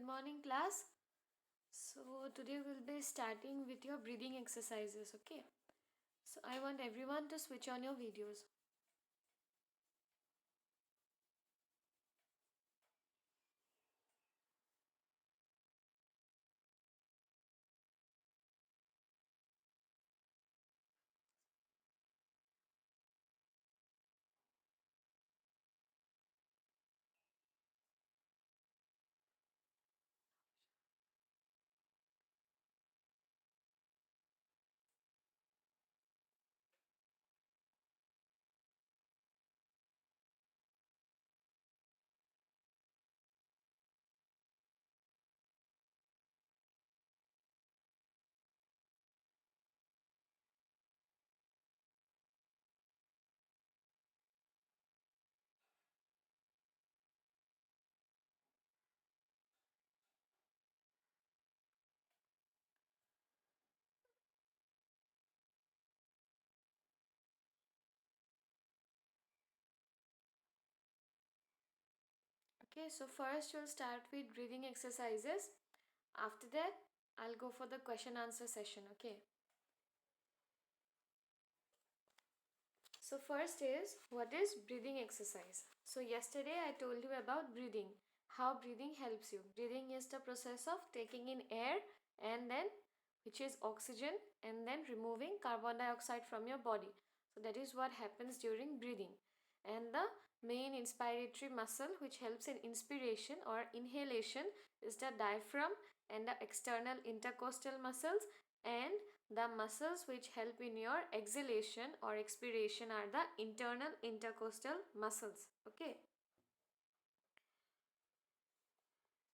morning, class. So, today we'll be starting with your breathing exercises, okay? So, I want everyone to switch on your videos. Okay, so first we'll start with breathing exercises. After that, I'll go for the question answer session, okay? So, first is what is breathing exercise? So, yesterday I told you about breathing, how breathing helps you. Breathing is the process of taking in air and then, which is oxygen, and then removing carbon dioxide from your body. So, that is what happens during breathing. And the main inspiratory muscle which helps in inspiration or inhalation is the diaphragm and the external intercostal muscles, and the muscles which help in your exhalation or expiration are the internal intercostal muscles. Okay.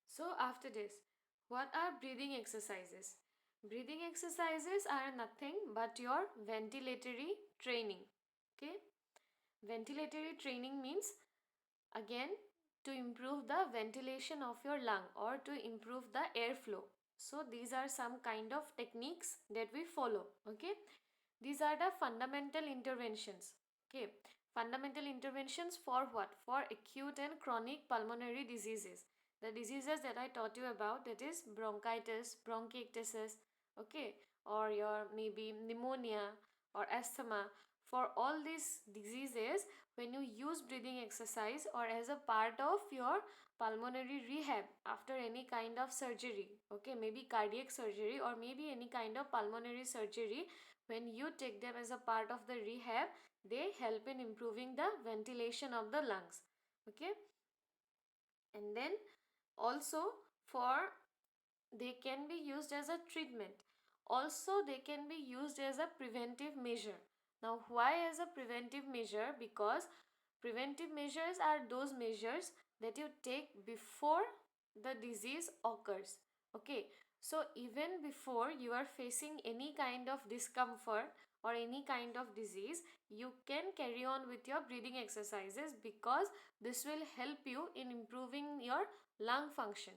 So after this, what are breathing exercises? Breathing exercises are nothing but your ventilatory training. Okay. Ventilatory training means, again, to improve the ventilation of your lung or to improve the airflow. So these are some kind of techniques that we follow. Okay. These are the fundamental interventions. Okay. Fundamental interventions for what? For acute and chronic pulmonary diseases. The diseases that I taught you about, that is bronchitis, bronchiectasis, okay, or your maybe pneumonia or asthma. For all these diseases, when you use breathing exercise or as a part of your pulmonary rehab after any kind of surgery, okay, maybe cardiac surgery or maybe any kind of pulmonary surgery, when you take them as a part of the rehab, they help in improving the ventilation of the lungs. Okay. And then also, for they can be used as a treatment. Also, they can be used as a preventive measure. Now, why as a preventive measure? Because preventive measures are those measures that you take before the disease occurs. Okay. So, even before you are facing any kind of discomfort or any kind of disease, you can carry on with your breathing exercises, because this will help you in improving your lung function.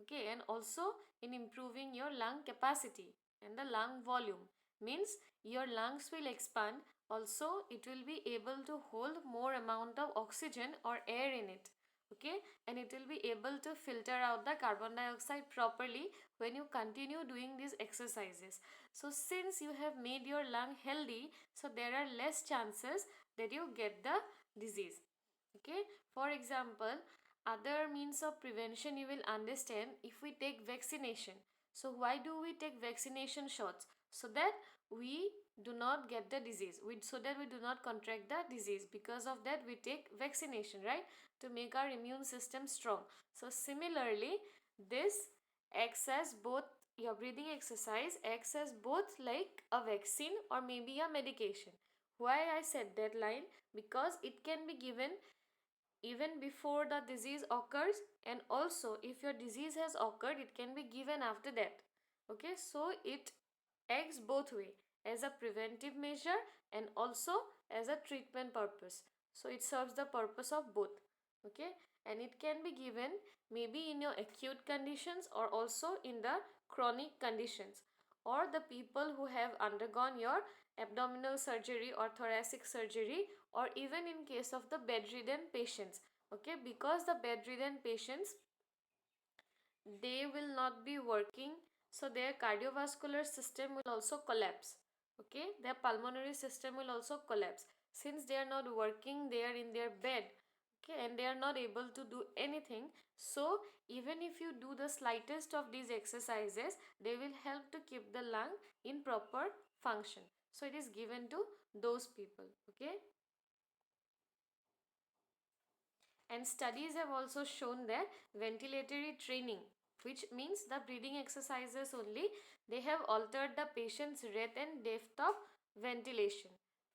Okay. And also in improving your lung capacity and the lung volume, means your lungs will expand. Also, it will be able to hold more amount of oxygen or air in it. Okay. And it will be able to filter out the carbon dioxide properly when you continue doing these exercises. So since you have made your lung healthy, so there are less chances that you get the disease. Okay. For example, other means of prevention you will understand if we take vaccination. So why do we take vaccination shots? So that we do not get the disease, so that we do not contract the disease. Because of that we take vaccination, right, to make our immune system strong. So similarly, this acts as both, your breathing exercise acts as both like a vaccine or maybe a medication. Why I said that line? Because it can be given even before the disease occurs, and also if your disease has occurred, it can be given after that. Okay. So it acts both way, as a preventive measure and also as a treatment purpose. So it serves the purpose of both. Okay. And it can be given maybe in your acute conditions or also in the chronic conditions, or the people who have undergone your abdominal surgery or thoracic surgery, or even in case of the bedridden patients. Okay. Because the bedridden patients, they will not be working, so their cardiovascular system will also collapse. Okay, their pulmonary system will also collapse since they are not working, they are in their bed. Okay, and they are not able to do anything. So even if you do the slightest of these exercises, they will help to keep the lung in proper function. So it is given to those people. Okay, and studies have also shown that ventilatory training, which means the breathing exercises only, they have altered the patient's rate and depth of ventilation.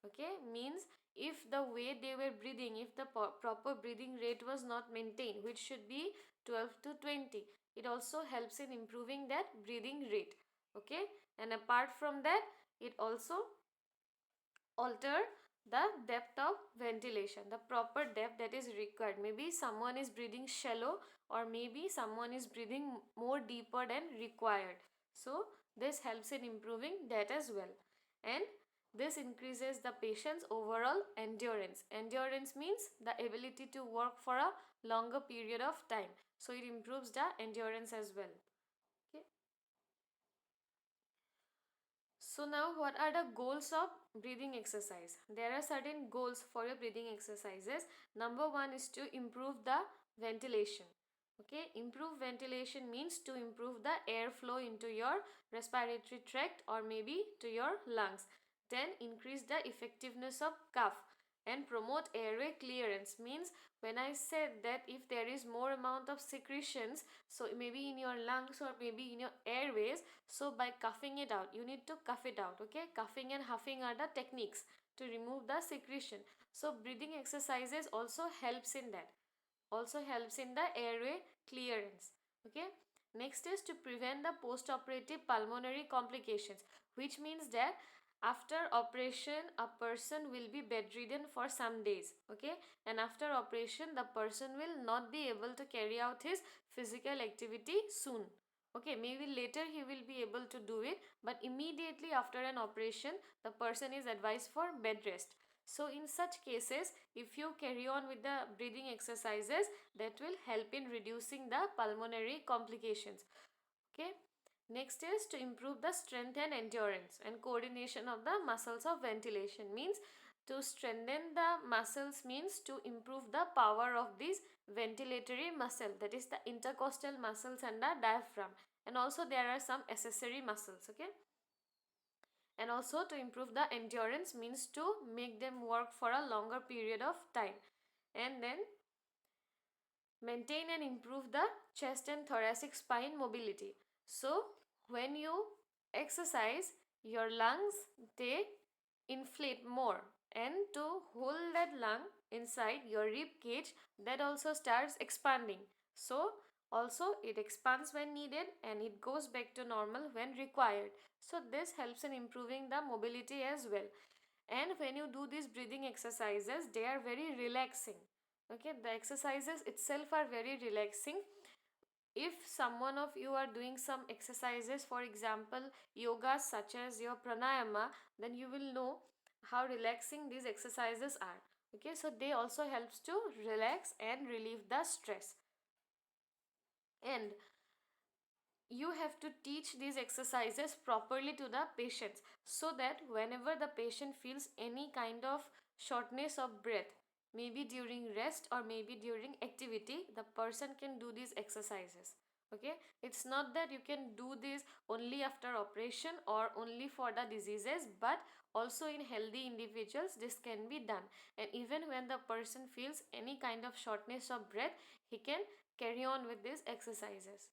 Okay, means if the way they were breathing, if the proper breathing rate was not maintained, which should be 12 to 20, it also helps in improving that breathing rate. Okay, and apart from that, it also alter the depth of ventilation, the proper depth that is required. Maybe someone is breathing shallow, or maybe someone is breathing more deeper than required. So this helps in improving that as well. And this increases the patient's overall endurance. Endurance means the ability to work for a longer period of time, so it improves the endurance as well. Okay, so now what are the goals of breathing exercise? There are certain goals for your breathing exercises. Number one is to improve the ventilation. Okay, improve ventilation means to improve the airflow into your respiratory tract or maybe to your lungs. Then increase the effectiveness of cough and promote airway clearance means, when I said that if there is more amount of secretions, so maybe in your lungs or maybe in your airways, so by coughing it out, you need to cough it out. Okay, coughing and huffing are the techniques to remove the secretion. So breathing exercises also helps in that, also helps in the airway clearance. Okay, next is to prevent the post operative pulmonary complications, which means that after operation a person will be bedridden for some days. Okay, and after operation the person will not be able to carry out his physical activity soon. Okay, maybe later he will be able to do it, but immediately after an operation the person is advised for bed rest. So in such cases, if you carry on with the breathing exercises, that will help in reducing the pulmonary complications. Okay, next is to improve the strength and endurance and coordination of the muscles of ventilation means, to strengthen the muscles means to improve the power of these ventilatory muscle, that is the intercostal muscles and the diaphragm, and also there are some accessory muscles. Okay, and also to improve the endurance means to make them work for a longer period of time. And then maintain and improve the chest and thoracic spine mobility. So when you exercise, your lungs, they inflate more, and to hold that lung inside your rib cage, that also starts expanding. So also it expands when needed and it goes back to normal when required. So this helps in improving the mobility as well. And when you do these breathing exercises, they are very relaxing. Okay, the exercises itself are very relaxing. If someone of you are doing some exercises, for example yoga such as your pranayama, then you will know how relaxing these exercises are. Okay, so they also helps to relax and relieve the stress. And you have to teach these exercises properly to the patients, so that whenever the patient feels any kind of shortness of breath, maybe during rest or maybe during activity, the person can do these exercises. Okay, it's not that you can do this only after operation or only for the diseases, but also in healthy individuals this can be done. And even when the person feels any kind of shortness of breath, he can carry on with these exercises.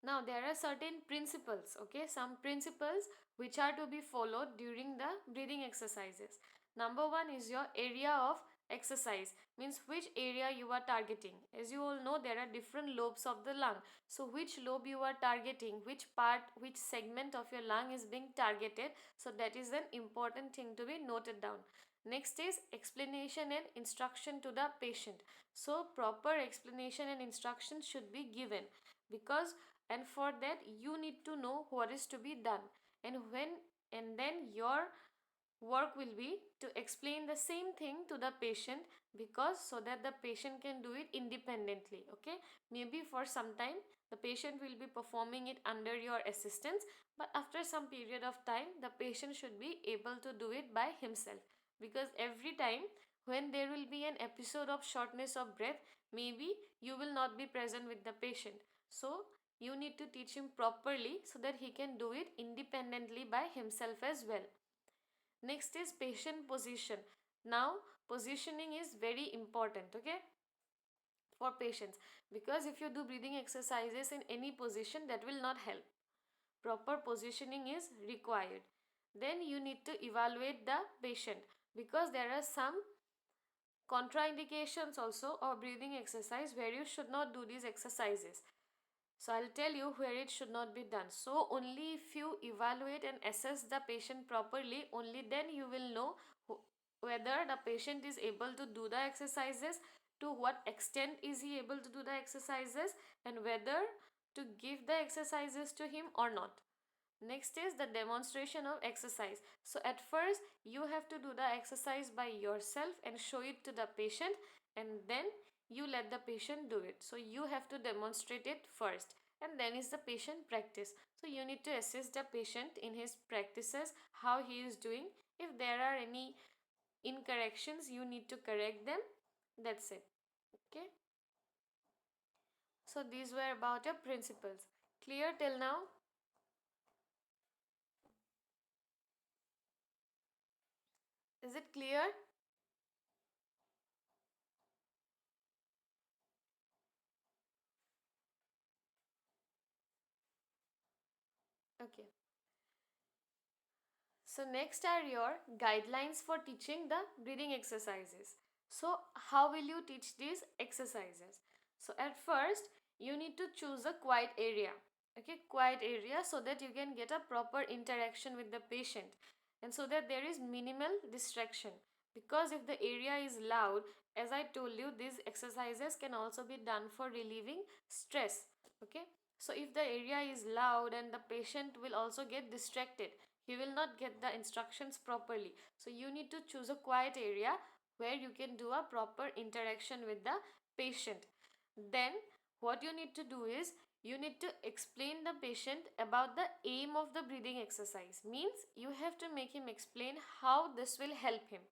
Now there are certain principles, okay, some principles which are to be followed during the breathing exercises. Number one is your area of exercise, means which area you are targeting. As you all know, there are different lobes of the lung. So which lobe you are targeting, which part, which segment of your lung is being targeted. So that is an important thing to be noted down. Next is explanation and instruction to the patient. So proper explanation and instruction should be given, because and for that you need to know what is to be done. And when, and then your work will be to explain the same thing to the patient, because so that the patient can do it independently. Okay, maybe for some time the patient will be performing it under your assistance, but after some period of time the patient should be able to do it by himself, because every time when there will be an episode of shortness of breath, maybe you will not be present with the patient. So you need to teach him properly so that he can do it independently by himself as well. Next is patient position. Now positioning is very important, okay, for patients, because if you do breathing exercises in any position, that will not help. Proper positioning is required. Then you need to evaluate the patient, because there are some contraindications also of breathing exercise where you should not do these exercises. So I'll tell you where it should not be done. So only if you evaluate and assess the patient properly, only then you will know whether the patient is able to do the exercises, to what extent is he able to do the exercises, and whether to give the exercises to him or not. Next is the demonstration of exercise. So at first you have to do the exercise by yourself and show it to the patient, and then you let the patient do it. So you have to demonstrate it first, and then is the patient practice. So you need to assist the patient in his practices, how he is doing. If there are any incorrections, you need to correct them. That's it. Okay. So these were about your principles. Clear till now? Is it clear? Okay. So next are your guidelines for teaching the breathing exercises. So how will you teach these exercises? So at first you need to choose a quiet area. Okay, quiet area, so that you can get a proper interaction with the patient, and so that there is minimal distraction. Because if the area is loud, as I told you, these exercises can also be done for relieving stress. Okay, so if the area is loud, and the patient will also get distracted, he will not get the instructions properly. So you need to choose a quiet area where you can do a proper interaction with the patient. Then what you need to do is, you need to explain the patient about the aim of the breathing exercise. Means you have to make him explain how this will help him,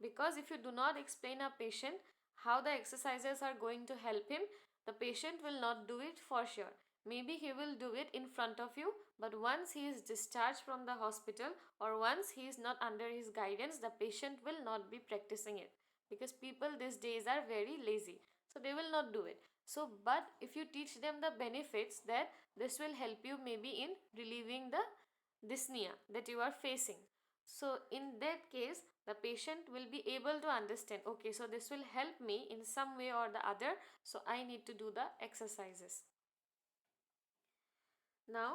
because if you do not explain a patient how the exercises are going to help him, the patient will not do it for sure. Maybe he will do it in front of you, but once he is discharged from the hospital, or once he is not under his guidance, the patient will not be practicing it, because people these days are very lazy, so they will not do it. So but if you teach them the benefits, that this will help you maybe in relieving the dyspnea that you are facing, so in that case the patient will be able to understand, okay, so this will help me in some way or the other, so I need to do the exercises. Now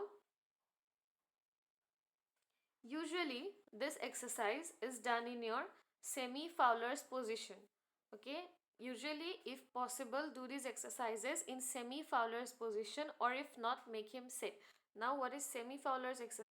usually this exercise is done in your semi Fowler's position. Okay, usually if possible do these exercises in semi Fowler's position, or if not, make him sit. Now what is semi Fowler's exercise?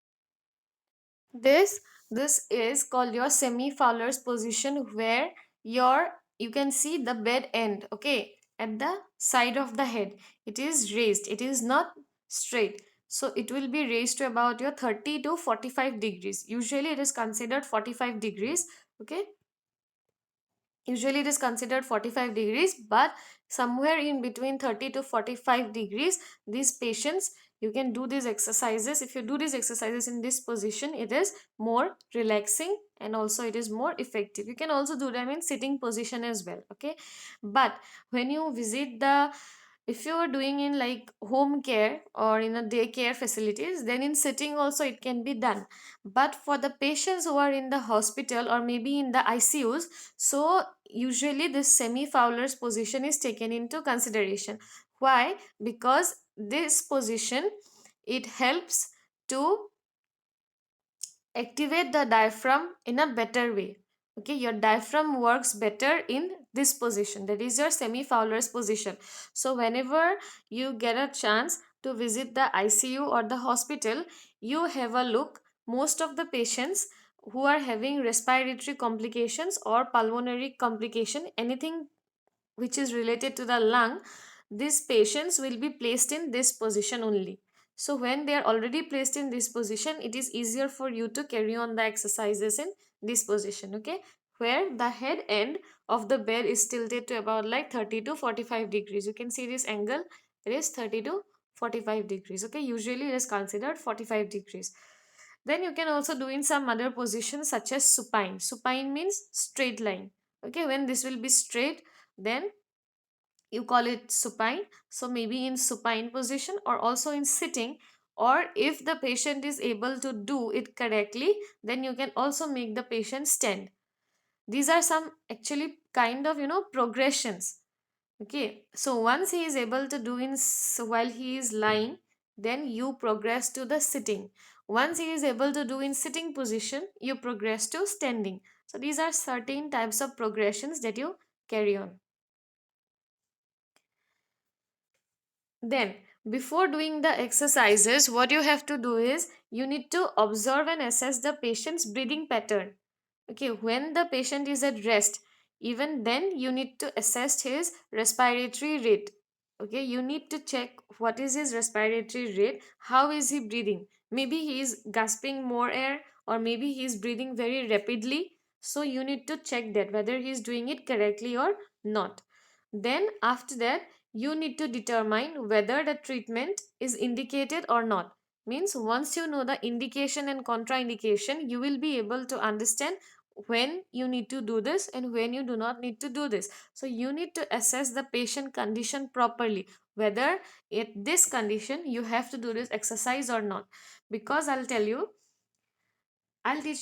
This is called your semi Fowler's position, where your you can see the bed end, okay, at the side of the head. It is raised, it is not straight. So it will be raised to about your 30 to 45 degrees. Usually it is considered 45 degrees. Okay, usually it is considered 45 degrees, but somewhere in between 30 to 45 degrees, these patients, you can do these exercises. If you do these exercises in this position, it is more relaxing, and also it is more effective. You can also do them in sitting position as well. Okay, but when you visit the, if you are doing in like home care or in a daycare facilities, then in sitting also it can be done. But for the patients who are in the hospital or maybe in the ICUs, so usually this semi Fowler's position is taken into consideration. Why? Because this position, it helps to activate the diaphragm in a better way. Okay, your diaphragm works better in this position, that is your semi Fowler's position. So whenever you get a chance to visit the ICU or the hospital, you have a look. Most of the patients, who are having respiratory complications or pulmonary complication, anything which is related to the lung, these patients will be placed in this position only. So when they are already placed in this position, it is easier for you to carry on the exercises in this position, okay, where the head end of the bed is tilted to about like 30 to 45 degrees. You can see this angle, it is 30 to 45 degrees, okay, usually it is considered 45 degrees. Then you can also do in some other positions such as supine. Supine means straight line, okay, when this will be straight, then you call it supine. So maybe in supine position or also in sitting, or if the patient is able to do it correctly, then you can also make the patient stand. These are some actually kind of progressions. Okay, so once he is able to do in while he is lying, then you progress to the sitting. Once he is able to do in sitting position, you progress to standing. So these are certain types of progressions that you carry on. Then, before doing the exercises, what you have to do is you need to observe and assess the patient's breathing pattern. Okay, when the patient is at rest, even then you need to assess his respiratory rate. Okay, you need to check what is his respiratory rate, how is he breathing. Maybe he is gasping more air, or maybe he is breathing very rapidly. So you need to check that whether he is doing it correctly or not. Then after that, you need to determine whether the treatment is indicated or not. Means once you know the indication and contraindication, you will be able to understand when you need to do this and when you do not need to do this. So you need to assess the patient condition properly, whether at this condition you have to do this exercise or not. Because I'll teach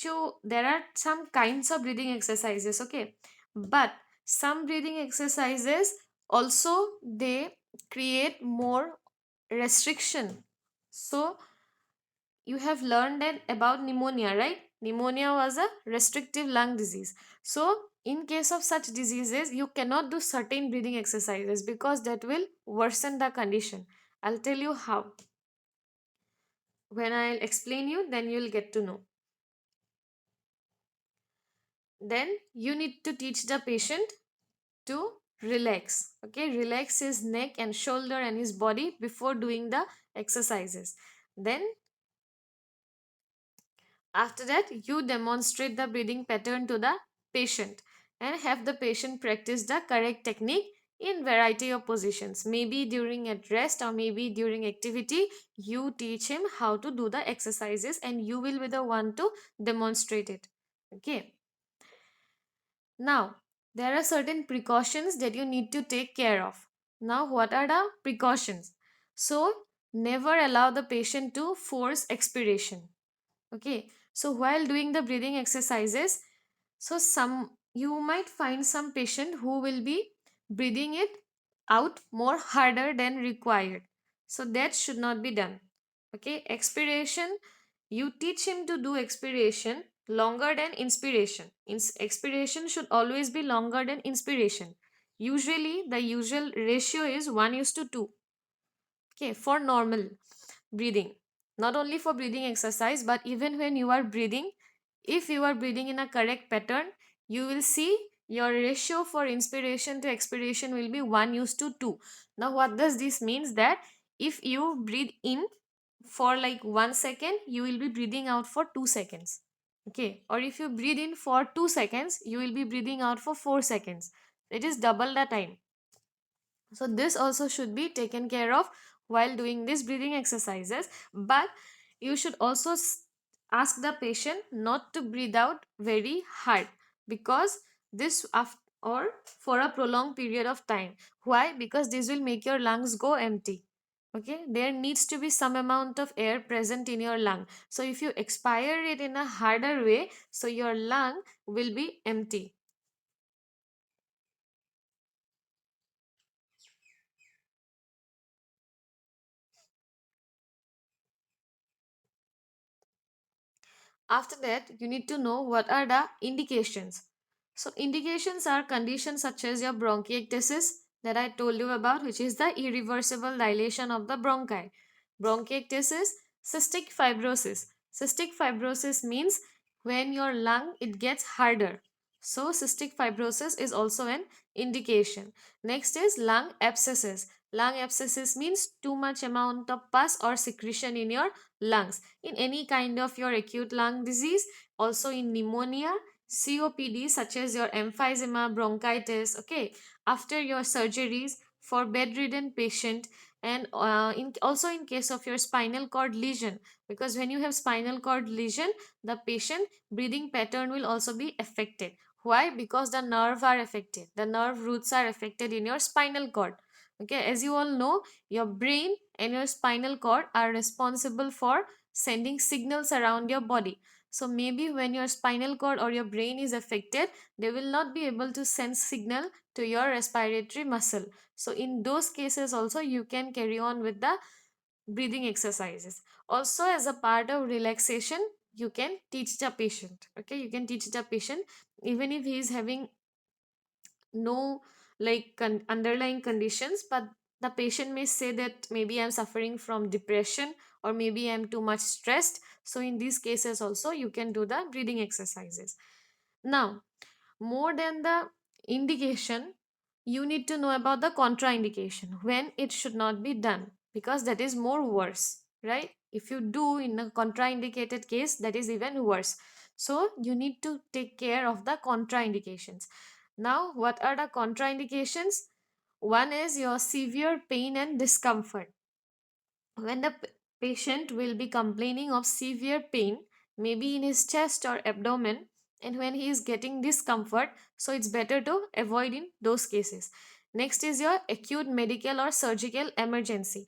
you, there are some kinds of breathing exercises, okay? But some breathing exercises also they create more restriction. So you have learned that about pneumonia, right? Pneumonia was a restrictive lung disease. So in case of such diseases, you cannot do certain breathing exercises because that will worsen the condition. I'll tell you how. When I'll explain you, then you'll get to know. Then you need to teach the patient to relax. Okay, relax his neck and shoulder and his body before doing the exercises. Then after that, you demonstrate the breathing pattern to the patient and have the patient practice the correct technique in variety of positions. Maybe during at rest or maybe during activity, you teach him how to do the exercises and you will be the one to demonstrate it. Okay. Now, there are certain precautions that you need to take care of. Now, what are the precautions? So, never allow the patient to force expiration. Okay, so while doing the breathing exercises, so some you might find some patient who will be breathing it out more harder than required. So that should not be done. Okay, expiration, you teach him to do expiration longer than inspiration. Expiration should always be longer than inspiration. Usually the usual ratio is 1 is to 2. Okay, for normal breathing, not only for breathing exercise but even when you are breathing, if you are breathing in a correct pattern, you will see your ratio for inspiration to expiration will be 1 used to 2. Now what does this means? That if you breathe in for like 1 second, you will be breathing out for 2 seconds. Okay, or if you breathe in for 2 seconds, you will be breathing out for 4 seconds. It is double the time. So this also should be taken care of while doing these breathing exercises. But you should also ask the patient not to breathe out very hard, because this or for a prolonged period of time. Why? Because this will make your lungs go empty. Okay, there needs to be some amount of air present in your lung. So if you expire it in a harder way, so your lung will be empty. After that, you need to know what are the indications. So indications are conditions such as your bronchiectasis that I told you about, which is the irreversible dilation of the bronchi. Bronchiectasis, cystic fibrosis. Cystic fibrosis means when your lung it gets harder. So cystic fibrosis is also an indication. Next is lung abscesses. Lung abscesses means too much amount of pus or secretion in your lungs, in any kind of your acute lung disease, also in pneumonia, COPD such as your emphysema, bronchitis, okay, after your surgeries, for bedridden patient, and also in case of your spinal cord lesion, because when you have spinal cord lesion, the patient breathing pattern will also be affected. Why? Because the nerve are affected, the nerve roots are affected in your spinal cord. Okay, as you all know, your brain and your spinal cord are responsible for sending signals around your body. So maybe when your spinal cord or your brain is affected, they will not be able to send signal to your respiratory muscle. So in those cases also you can carry on with the breathing exercises. Also, as a part of relaxation, you can teach the patient. Okay, you can teach the patient even if he is having no like underlying conditions, but the patient may say that maybe I'm suffering from depression or maybe I'm too much stressed. So in these cases also you can do the breathing exercises. Now, more than the indication, you need to know about the contraindication, when it should not be done, because that is more worse, right? If you do in a contraindicated case, that is even worse. So you need to take care of the contraindications. Now, what are the contraindications? One is your severe pain and discomfort. When the patient will be complaining of severe pain, maybe in his chest or abdomen, and when he is getting discomfort, so it's better to avoid in those cases. Next is your acute medical or surgical emergency.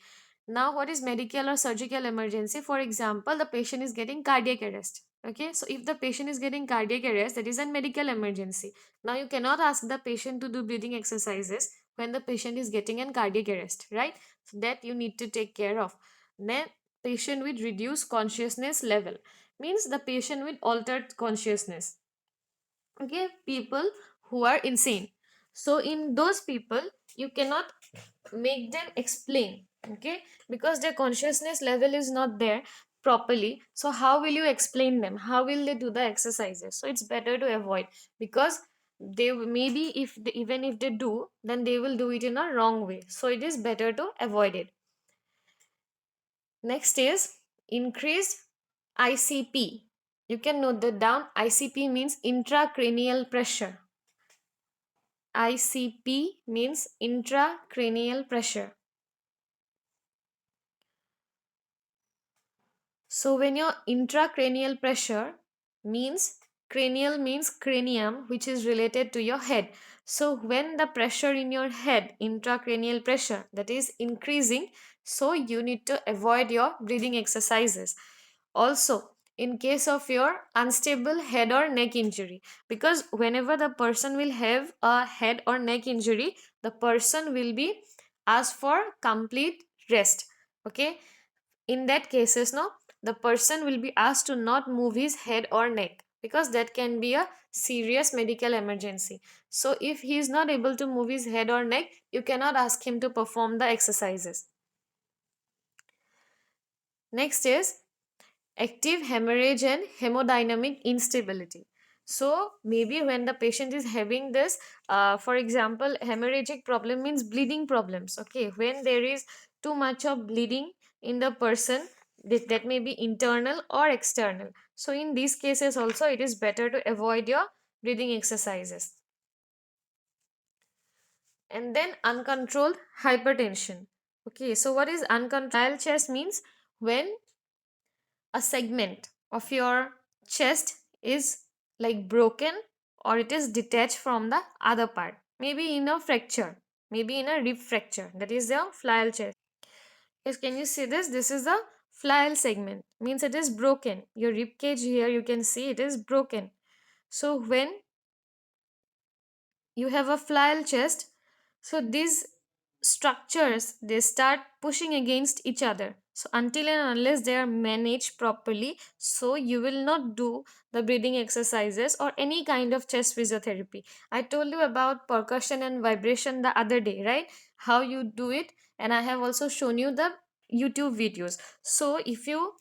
Now, what is medical or surgical emergency? For example, the patient is getting cardiac arrest. Okay, so if the patient is getting cardiac arrest, that is a medical emergency. Now, you cannot ask the patient to do breathing exercises when the patient is getting an cardiac arrest, right? So that you need to take care of. Then patient with reduced consciousness level means the patient with altered consciousness. Okay, people who are insane. So in those people, you cannot make them explain, okay, because their consciousness level is not there properly. So how will you explain them? How will they do the exercises? So it's better to avoid, because they maybe if they, even if they do, then they will do it in a wrong way. So it is better to avoid it. Next is increased ICP. You can note that down. ICP means intracranial pressure. ICP means intracranial pressure. So when your intracranial pressure means, cranial means cranium, which is related to your head. So when the pressure in your head, intracranial pressure, that is increasing, so you need to avoid your breathing exercises. Also, in case of your unstable head or neck injury, because whenever the person will have a head or neck injury, the person will be asked for complete rest. Okay, in that cases, no, the person will be asked to not move his head or neck, because that can be a serious medical emergency. So if he is not able to move his head or neck, you cannot ask him to perform the exercises. Next is active hemorrhage and hemodynamic instability. So maybe when the patient is having this, for example, hemorrhagic problem means bleeding problems. Okay, when there is too much of bleeding in the person, that may be internal or external. So in these cases also, it is better to avoid your breathing exercises. And then uncontrolled hypertension. Okay, so what is uncontrolled chest means? When a segment of your chest is like broken, or it is detached from the other part, maybe in a fracture, maybe in a rib fracture, that is the flail chest. Yes, can you see this? This is the flail segment, means it is broken. Your rib cage here, you can see it is broken. So when you have a flail chest, so these structures they start pushing against each other. So until and unless they are managed properly, so you will not do the breathing exercises or any kind of chest physiotherapy. I told you about percussion and vibration the other day, right? How you do it, and I have also shown you the YouTube videos. So if you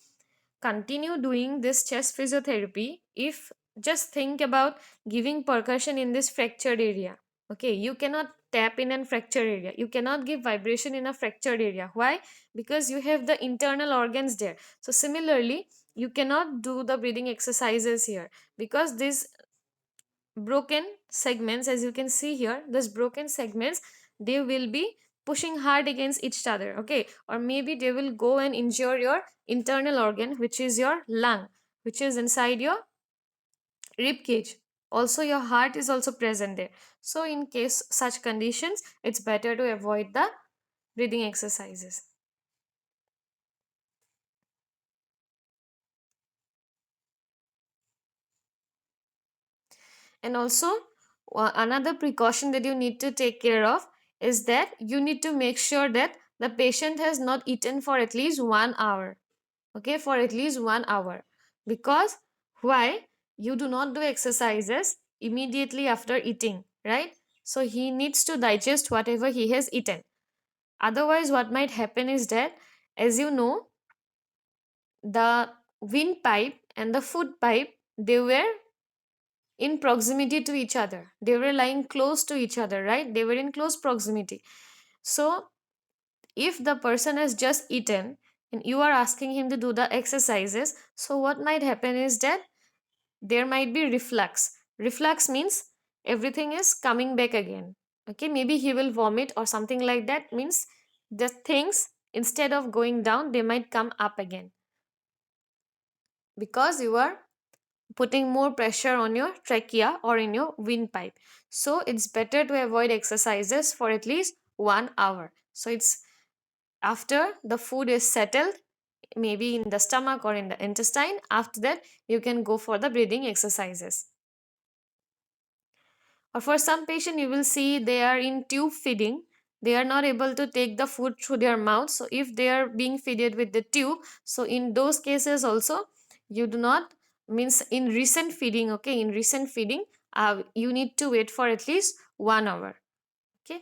continue doing this chest physiotherapy if just think about giving percussion in this fractured area. Okay, you cannot tap in a fractured area, you cannot give vibration in a fractured area. Why? Because you have the internal organs there. So similarly, you cannot do the breathing exercises here, because these broken segments, as you can see here, these broken segments, they will be pushing hard against each other. Okay, or maybe they will go and injure your internal organ, which is your lung, which is inside your rib cage. Also your heart is also present there. So in case such conditions, it's better to avoid the breathing exercises. And also, another precaution that you need to take care of is that you need to make sure that the patient has not eaten for at least 1 hour. Okay, for at least 1 hour. Because why? You do not do exercises immediately after eating, right? So he needs to digest whatever he has eaten. Otherwise, what might happen is that, as you know, the windpipe and the food pipe, they were in proximity to each other, they were lying close to each other, right? They were in close proximity. So if the person has just eaten and you are asking him to do the exercises, so what might happen is that there might be reflux. Reflux means everything is coming back again. Okay, maybe he will vomit or something like that, means the things, instead of going down, they might come up again, because you are putting more pressure on your trachea or in your windpipe. So it's better to avoid exercises for at least 1 hour. So it's after the food is settled, maybe in the stomach or in the intestine, after that you can go for the breathing exercises. Or for some patient, you will see they are in tube feeding, they are not able to take the food through their mouth. So if they are being fed with the tube, so in those cases also, you do not, means in recent feeding, okay, in recent feeding, you need to wait for at least 1 hour. Okay,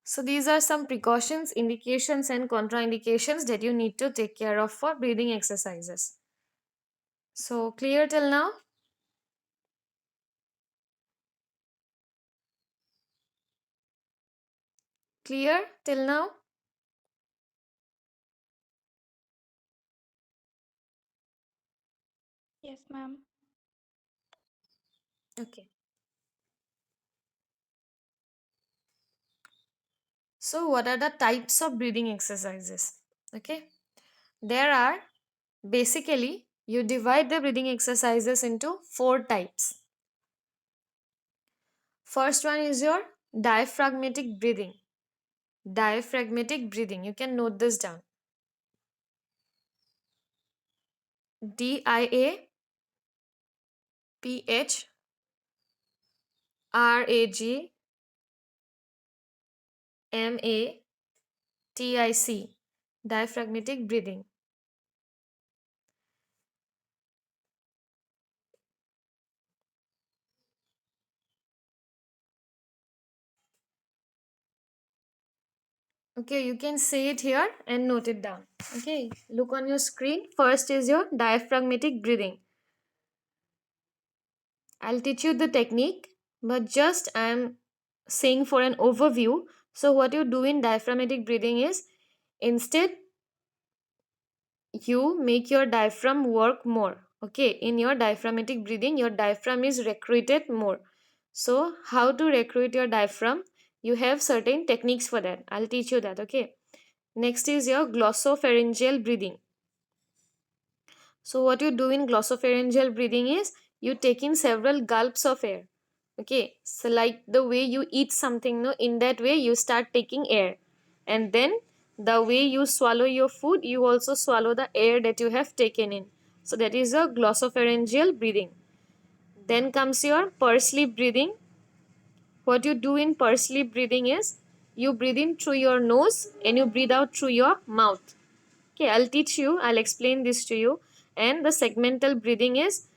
so these are some precautions, indications and contraindications that you need to take care of for breathing exercises. So clear till now? Clear till now? Yes, ma'am. Okay. So, what are the types of breathing exercises? Okay, there are, basically you divide the breathing exercises into four types. First one is your diaphragmatic breathing. Diaphragmatic breathing, you can note this down. D I A P H R A G M A T I C. Diaphragmatic breathing. Okay, you can say it here and note it down. Okay, look on your screen. First is your diaphragmatic breathing. I'll teach you the technique, but just I'm saying for an overview. So, what you do in diaphragmatic breathing is, instead you make your diaphragm work more. Okay, in your diaphragmatic breathing, your diaphragm is recruited more. So, how to recruit your diaphragm? You have certain techniques for that. I'll teach you that. Okay. Next is your glossopharyngeal breathing. So what you do in glossopharyngeal breathing is, you take in several gulps of air. Okay, so like the way you eat something, no, in that way you start taking air, and then the way you swallow your food, you also swallow the air that you have taken in. So that is a glossopharyngeal breathing. Then comes your pursed lip breathing. What you do in pursed lip breathing is, you breathe in through your nose and you breathe out through your mouth. Okay, I'll teach you, I'll explain this to you. And the segmental breathing is,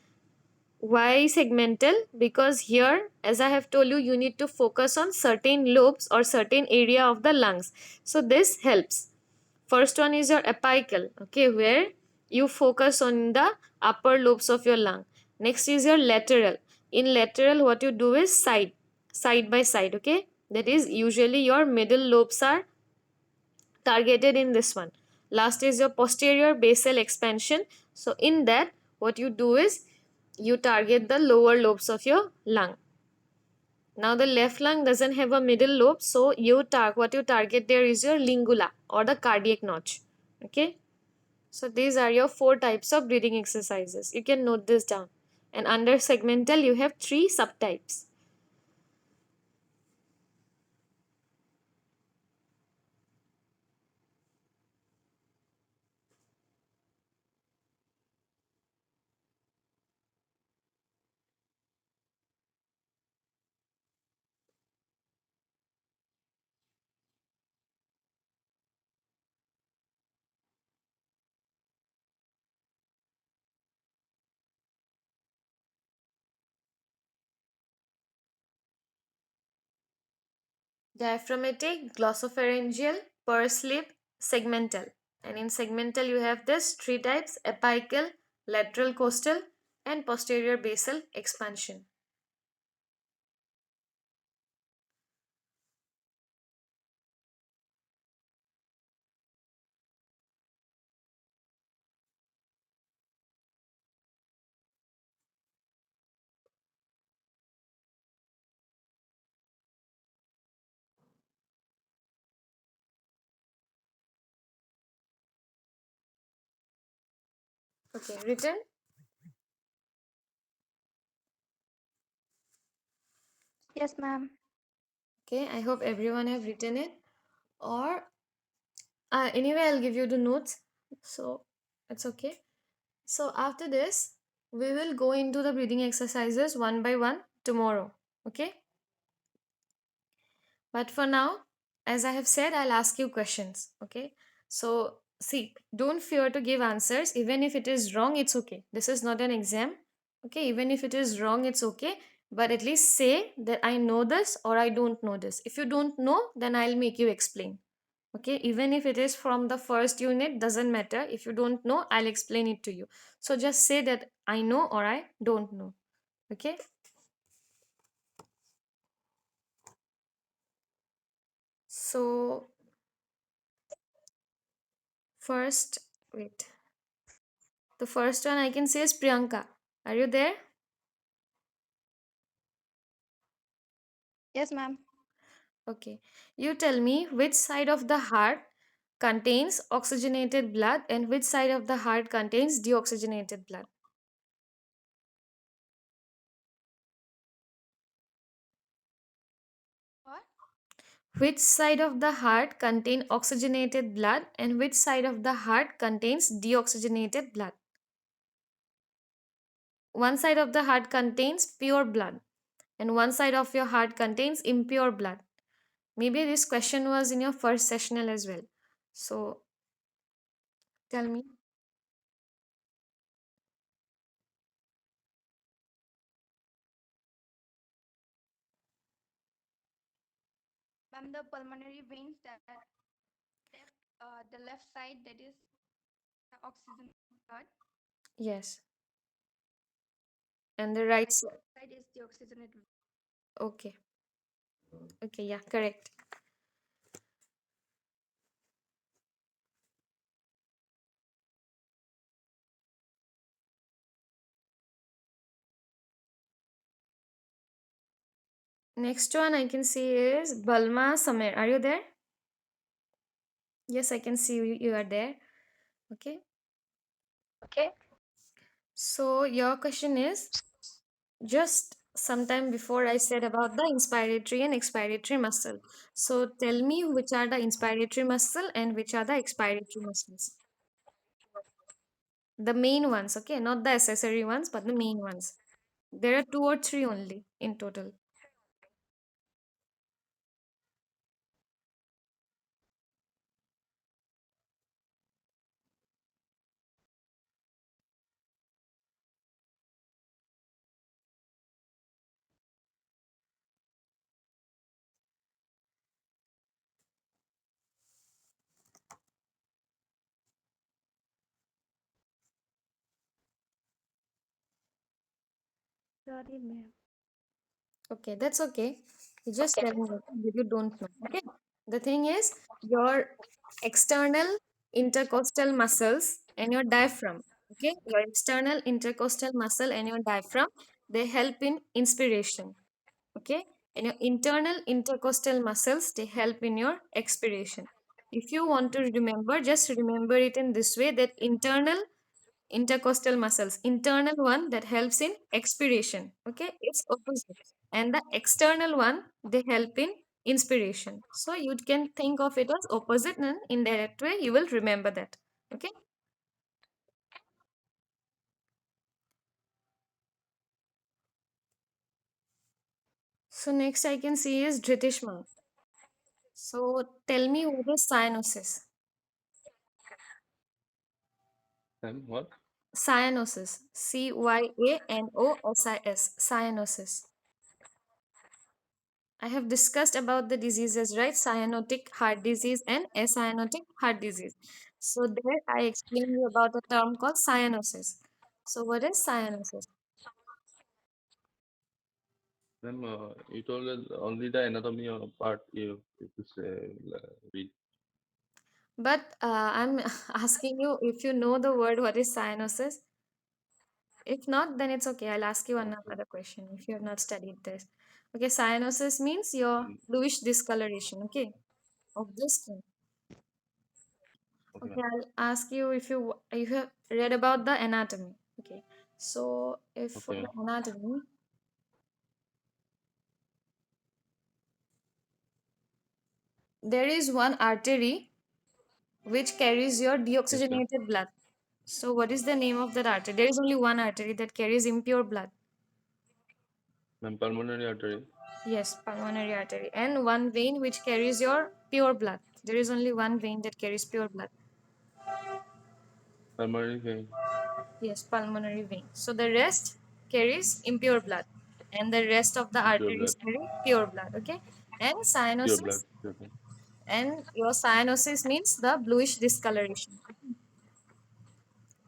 Why segmental? Because here, as I have told you, you need to focus on certain lobes or certain area of the lungs. So this helps. First one is your apical, okay, where you focus on the upper lobes of your lung. Next is your lateral. In lateral, what you do is side by side, okay. That is usually your middle lobes are targeted in this one. Last is your posterior basal expansion. So in that, what you do is you target the lower lobes of your lung. Now the left lung doesn't have a middle lobe, so what you target there is your lingula or the cardiac notch. Okay. So these are your four types of breathing exercises. You can note this down. And under segmental, you have three subtypes. Diaphragmatic, glossopharyngeal, pursed lip, segmental. And in segmental, you have this three types: apical, lateral costal, and posterior basal expansion. Okay, written? Yes, ma'am. Okay, I hope everyone have written it. Or anyway, I'll give you the notes. So it's okay. So after this, we will go into the breathing exercises one by one tomorrow. Okay. But for now, as I have said, I'll ask you questions. Okay. So see, don't fear to give answers. Even if it is wrong, it's okay. This is not an exam. Okay. Even if it is wrong, it's okay. But at least say that I know this or I don't know this. If you don't know, then I'll make you explain. Okay, even if it is from the first unit, doesn't matter. If you don't know, I'll explain it to you. So just say that I know or I don't know. Okay. So first, wait, the first one I can say is Priyanka. Are you there? Yes, ma'am. Okay, you tell me which side of the heart contains oxygenated blood and which side of the heart contains deoxygenated blood. What? Which side of the heart contain oxygenated blood and which side of the heart contains deoxygenated blood? One side of the heart contains pure blood and one side of your heart contains impure blood. Maybe this question was in your first sessional as well. So tell me. Ma'am, the pulmonary veins that the left side that is the oxygen blood, Yes. And the right right side. side is the oxygenated. Okay. Okay, yeah, correct. Next one I can see is Balma Samir. Are you there? Yes, I can see you are there. Okay. Okay. So your question is just sometime before I said about the inspiratory and expiratory muscle. So tell me which are the inspiratory muscle and which are the expiratory muscles. The main ones, okay, not the accessory ones, but the main ones. There are two or three only in total. Sorry, ma'am. Okay, that's okay. You just tell me what you don't know. Okay. The thing is, your external intercostal muscles and your diaphragm. Okay, your external intercostal muscle and your diaphragm, they help in inspiration. Okay, and your internal intercostal muscles, they help in your expiration. If you want to remember, just remember it in this way, that internal intercostal muscles, internal one that helps in expiration, okay, it's opposite, and the external one, they help in inspiration. So you can think of it as opposite, and in indirect way you will remember that. Okay, so next I can see is Dritishma. So tell me, what is cyanosis? And what? Cyanosis, cyanosis, cyanosis. I have discussed about the diseases, right? Cyanotic heart disease and acyanotic heart disease. So there I explained you about a term called cyanosis. So what is cyanosis? Then you told us only the anatomy part you could say read. But I'm asking you if you know the word what is cyanosis. If not, then it's okay. I'll ask you Okay. another question if you have not studied this. Okay, cyanosis means your Mm, bluish discoloration, okay, of the skin. okay, Okay, ma'am. I'll ask you if you have read about the anatomy. Okay, so if for Okay, the ma'am. anatomy, there is one artery which carries your Yes, ma'am. deoxygenated blood. So what is the name of that artery? There is only one artery that carries impure blood. Ma'am, pulmonary artery, Yes, pulmonary artery, and one vein which carries your pure blood. There is only one vein that carries pure blood. pulmonary vein, Yes, pulmonary vein. So the rest carries impure blood, and the rest of the pure blood, arteries carry pure blood. Okay, and pure blood. cyanosis, Okay, and your cyanosis means the bluish discoloration.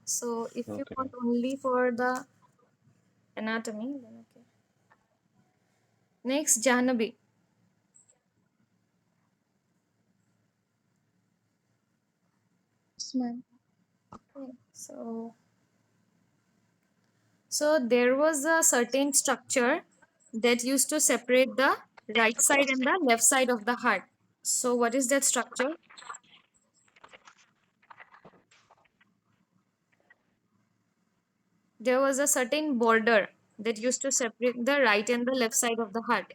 So if you okay, want ma'am. only for the anatomy, then okay. Next, Jahnavi. Yes, ma'am. Okay, so there was a certain structure that used to separate the right side and the left side of the heart. So what is that structure? There was a certain border that used to separate the right and the left side of the heart.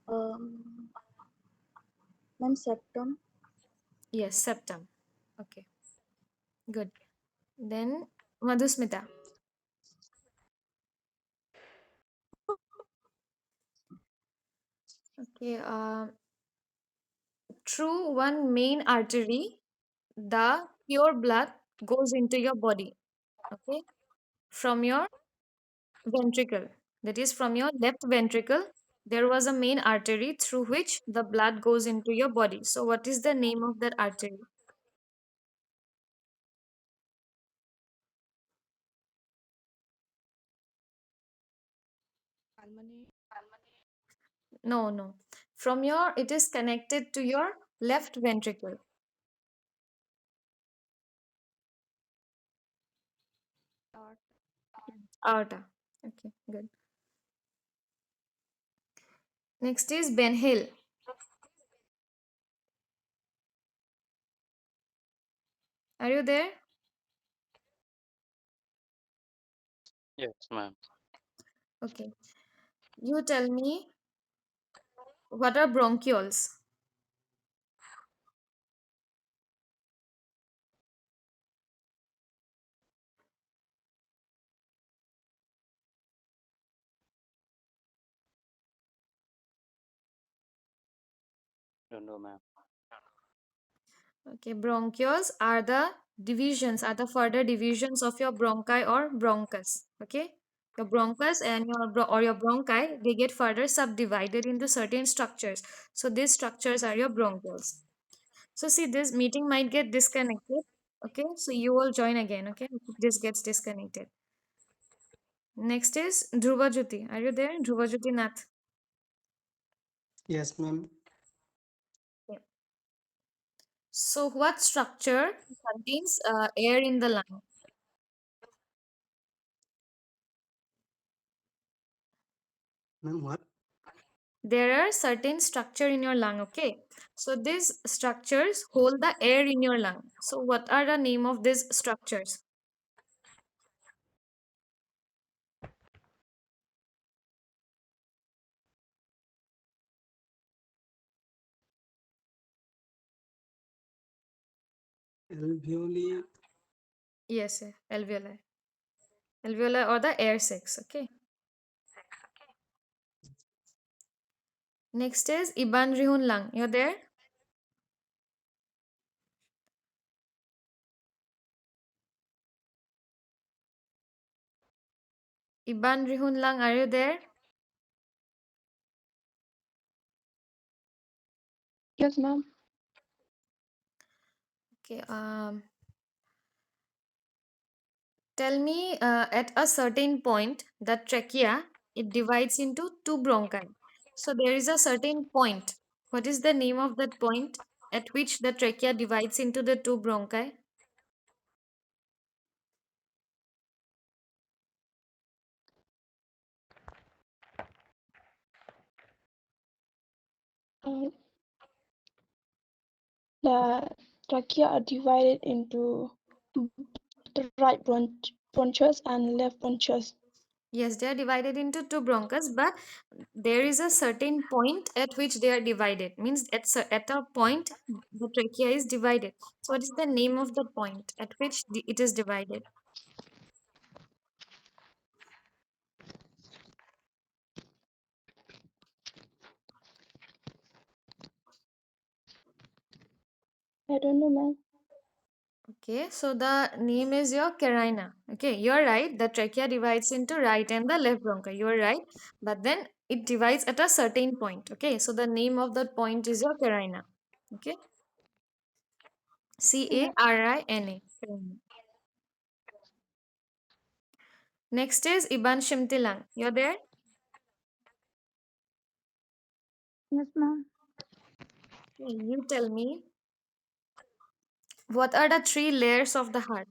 Um, Ma'am, septum. Yes, septum. Okay, good. Then Madhusmita. Okay, through one main artery, the pure blood goes into your body. Okay, from your ventricle. That is, from your left ventricle, there was a main artery through which the blood goes into your body. So, what is the name of that artery? Pulmonary. No, no. From your, it is connected to your left ventricle. Aorta. Aorta. Okay, good. Next is Ben Hill. Are you there? Yes, ma'am. Okay. You tell me, what are bronchioles? Don't know, ma'am. Okay, bronchioles are the divisions, are the further divisions of your bronchi or bronchus. Okay, your bronchus and or your bronchi, they get further subdivided into certain structures. So these structures are your bronchioles. So see, this meeting might get disconnected. Okay, so you will join again. Okay, if this gets disconnected. Next is Dhruva Jyoti. Are you there? Dhruva Jyoti Nath. Yes, ma'am. Yeah. So, what structure contains air in the lung? Ma'am, what? There are certain structure in your lung. Okay, so these structures hold the air in your lung. So, what are the name of these structures? Alveoli. Yes, alveoli, alveoli or the air sacs. Okay. Next is Iban Rihun lung. You're there? Iban Rihun lung. Are you there? Yes, ma'am. Okay. Tell me, at a certain point, the trachea it divides into two bronchi. So there is a certain point. What is the name of that point at which the trachea divides into the two bronchi? Uh, the trachea are divided into the right bronchus and left bronchus. Yes, they are divided into two bronchus, but there is a certain point at which they are divided. Means at a point the trachea is divided. So what is the name of that point at which it is divided? I don't know, ma'am. Okay, so the name is your carina. Okay, you're right. The trachea divides into right and the left bronchi. You're right. But then it divides at a certain point. Okay, so the name of that point is your carina. Okay, Yeah. Carina. Carina. Next is Iban Shimtilang. You're there? Yes, ma'am. Okay, you tell me what are the three layers of the heart?